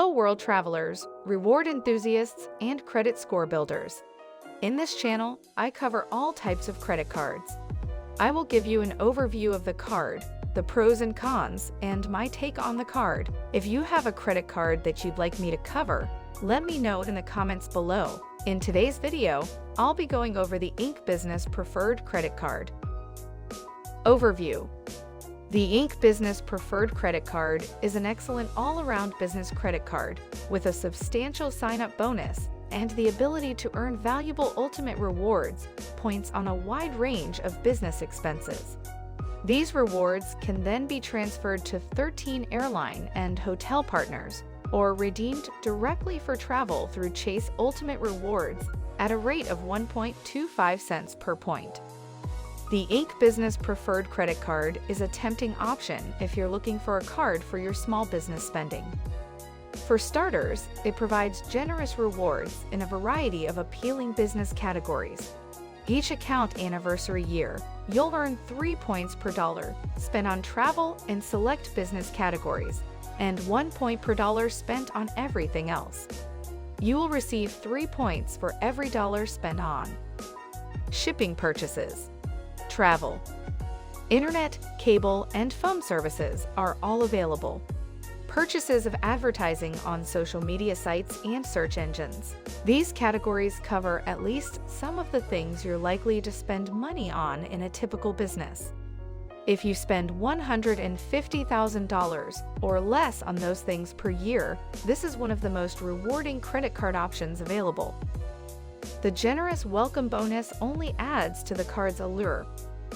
Hello world travelers, reward enthusiasts, and credit score builders. In this channel, I cover all types of credit cards. I will give you an overview of the card, the pros and cons, and my take on the card. If you have a credit card that you'd like me to cover, let me know in the comments below. In today's video, I'll be going over the Ink Business Preferred Credit Card. Overview. The Ink Business Preferred Credit Card is an excellent all-around business credit card with a substantial sign-up bonus and the ability to earn valuable ultimate rewards points on a wide range of business expenses. These rewards can then be transferred to 13 airline and hotel partners or redeemed directly for travel through Chase Ultimate Rewards at a rate of 1.25 cents per point. The Ink Business Preferred Credit Card is a tempting option if you're looking for a card for your small business spending. For starters, it provides generous rewards in a variety of appealing business categories. Each account anniversary year, you'll earn 3 points per dollar spent on travel and select business categories, and 1 point per dollar spent on everything else. You will receive 3 points for every dollar spent on shipping purchases, travel, internet, cable, and phone services are all available. Purchases of advertising on social media sites and search engines. These categories cover at least some of the things you're likely to spend money on in a typical business. If you spend $150,000 or less on those things per year, this is one of the most rewarding credit card options available. The generous welcome bonus only adds to the card's allure.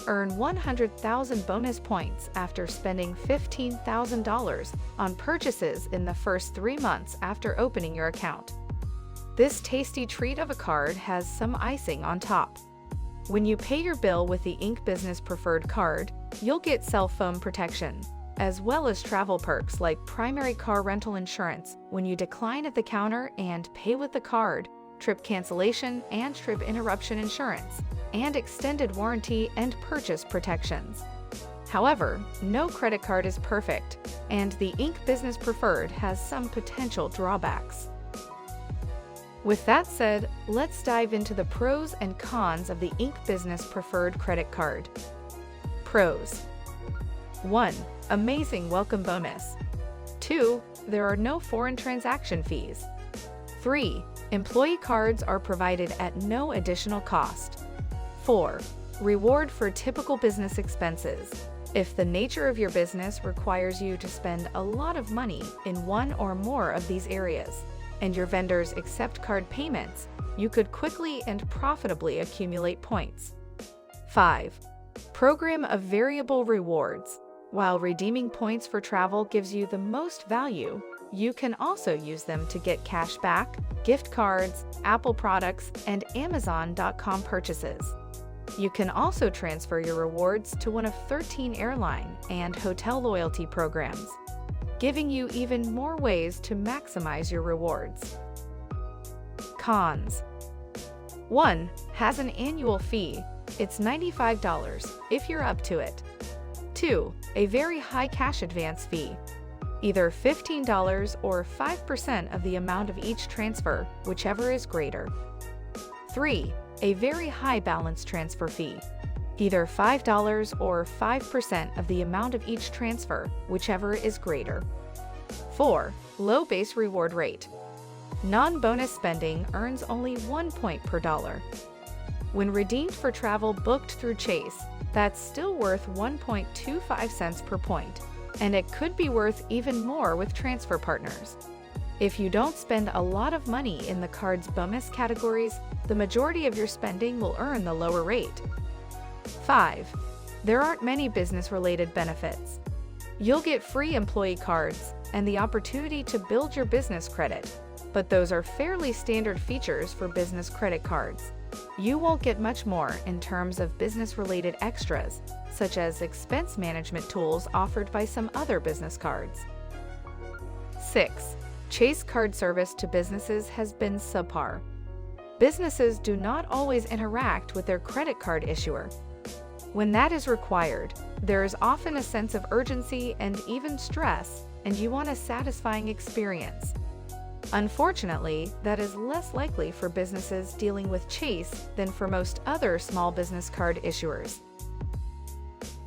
Earn 100,000 bonus points after spending $15,000 on purchases in the first 3 months after opening your account. This tasty treat of a card has some icing on top. When you pay your bill with the Ink Business Preferred Card, you'll get cell phone protection, as well as travel perks like primary car rental insurance when you decline at the counter and pay with the card, trip cancellation and trip interruption insurance, and extended warranty and purchase protections. However, no credit card is perfect, and the Ink Business Preferred has some potential drawbacks. With that said, let's dive into the pros and cons of the Ink Business Preferred Credit Card. Pros. 1. Amazing welcome bonus. 2. There are no foreign transaction fees. 3. Employee cards are provided at no additional cost. 4. Reward for typical business expenses. If the nature of your business requires you to spend a lot of money in one or more of these areas, and your vendors accept card payments, you could quickly and profitably accumulate points. 5. Program of variable rewards. While redeeming points for travel gives you the most value, you can also use them to get cash back, gift cards, Apple products, and Amazon.com purchases. You can also transfer your rewards to one of 13 airline and hotel loyalty programs, giving you even more ways to maximize your rewards. Cons. 1. Has an annual fee. It's $95 if you're up to it. 2. A very high cash advance fee. Either $15 or 5% of the amount of each transfer, whichever is greater. 3. A very high balance transfer fee. Either $5 or 5% of the amount of each transfer, whichever is greater. 4. Low base reward rate. Non-bonus spending earns only 1 point per dollar. When redeemed for travel booked through Chase, that's still worth 1.25 cents per point, and it could be worth even more with transfer partners. If you don't spend a lot of money in the card's bonus categories, the majority of your spending will earn the lower rate. 5. There aren't many business-related benefits. You'll get free employee cards and the opportunity to build your business credit, but those are fairly standard features for business credit cards. You won't get much more in terms of business-related extras, such as expense management tools offered by some other business cards. 6. Chase card service to businesses has been subpar. Businesses do not always interact with their credit card issuer. When that is required, there is often a sense of urgency and even stress, and you want a satisfying experience. Unfortunately, that is less likely for businesses dealing with Chase than for most other small business card issuers.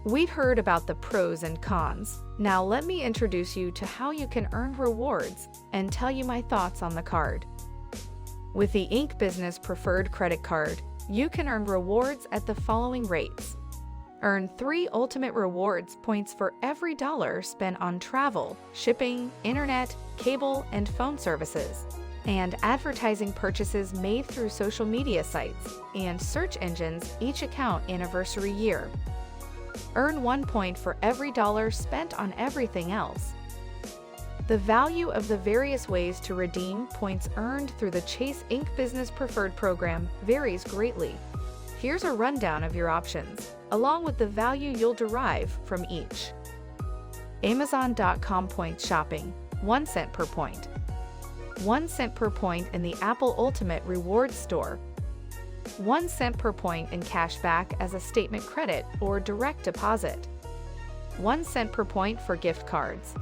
We've heard about the pros and cons. Now let me introduce you to how you can earn rewards and tell you my thoughts on the card. With the Ink Business Preferred Credit Card, you can earn rewards at the following rates. Earn 3 Ultimate Rewards points for every dollar spent on travel, shipping, internet, cable, and phone services, and advertising purchases made through social media sites and search engines each account anniversary year. Earn 1 point for every dollar spent on everything else. The value of the various ways to redeem points earned through the Chase Ink Business Preferred program varies greatly. Here's a rundown of your options, along with the value you'll derive from each. Amazon.com point shopping, 1 cent per point. 1 cent per point in the Apple Ultimate Rewards Store. 1 cent per point in cash back as a statement credit or direct deposit. 1 cent per point for gift cards.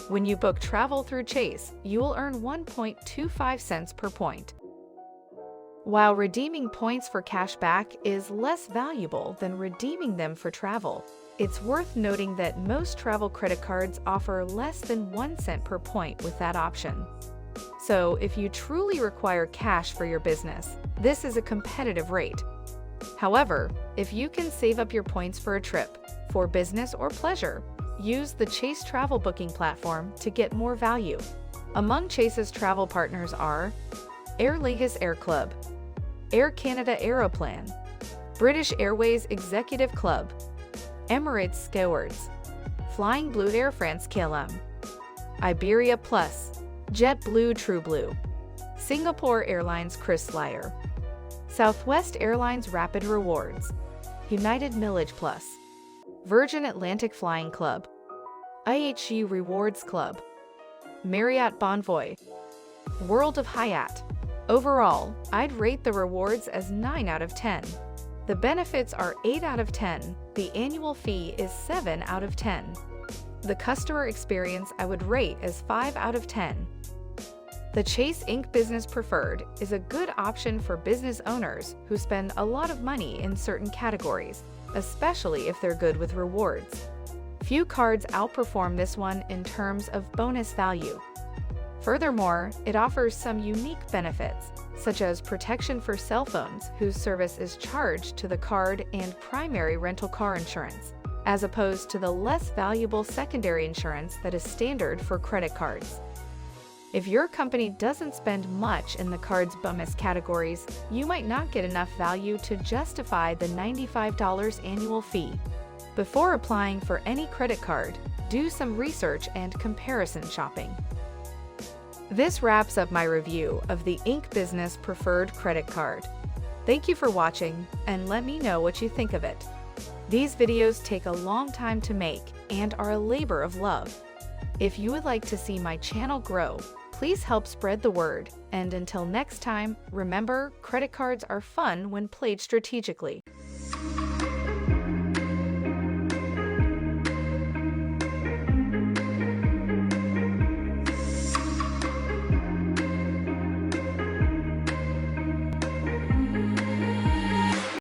When you book travel through Chase, you will earn 1.25 cents per point. While redeeming points for cash back is less valuable than redeeming them for travel, it's worth noting that most travel credit cards offer less than 1 cent per point with that option. So if you truly require cash for your business, this is a competitive rate. However, if you can save up your points for a trip, for business or pleasure, use the Chase travel booking platform to get more value. Among Chase's travel partners are Aer Lingus Air Club, Air Canada Aeroplan, British Airways Executive Club, Emirates Scowards, Flying Blue Air France KLM, Iberia Plus, JetBlue TrueBlue, Singapore Airlines KrisFlyer, Southwest Airlines Rapid Rewards, United Millage Plus, Virgin Atlantic Flying Club, IHG Rewards Club, Marriott Bonvoy, World of Hyatt. Overall, I'd rate the rewards as 9 out of 10. The benefits are 8 out of 10. The annual fee is 7 out of 10. The customer experience I would rate as 5 out of 10. The Chase Ink Business Preferred is a good option for business owners who spend a lot of money in certain categories, especially if they're good with rewards. Few cards outperform this one in terms of bonus value. Furthermore, it offers some unique benefits, such as protection for cell phones whose service is charged to the card and primary rental car insurance, as opposed to the less valuable secondary insurance that is standard for credit cards. If your company doesn't spend much in the card's bonus categories, you might not get enough value to justify the $95 annual fee. Before applying for any credit card, do some research and comparison shopping. This wraps up my review of the Ink Business Preferred Credit Card. Thank you for watching, and let me know what you think of it. These videos take a long time to make and are a labor of love. If you would like to see my channel grow, please help spread the word, and until next time, remember, credit cards are fun when played strategically.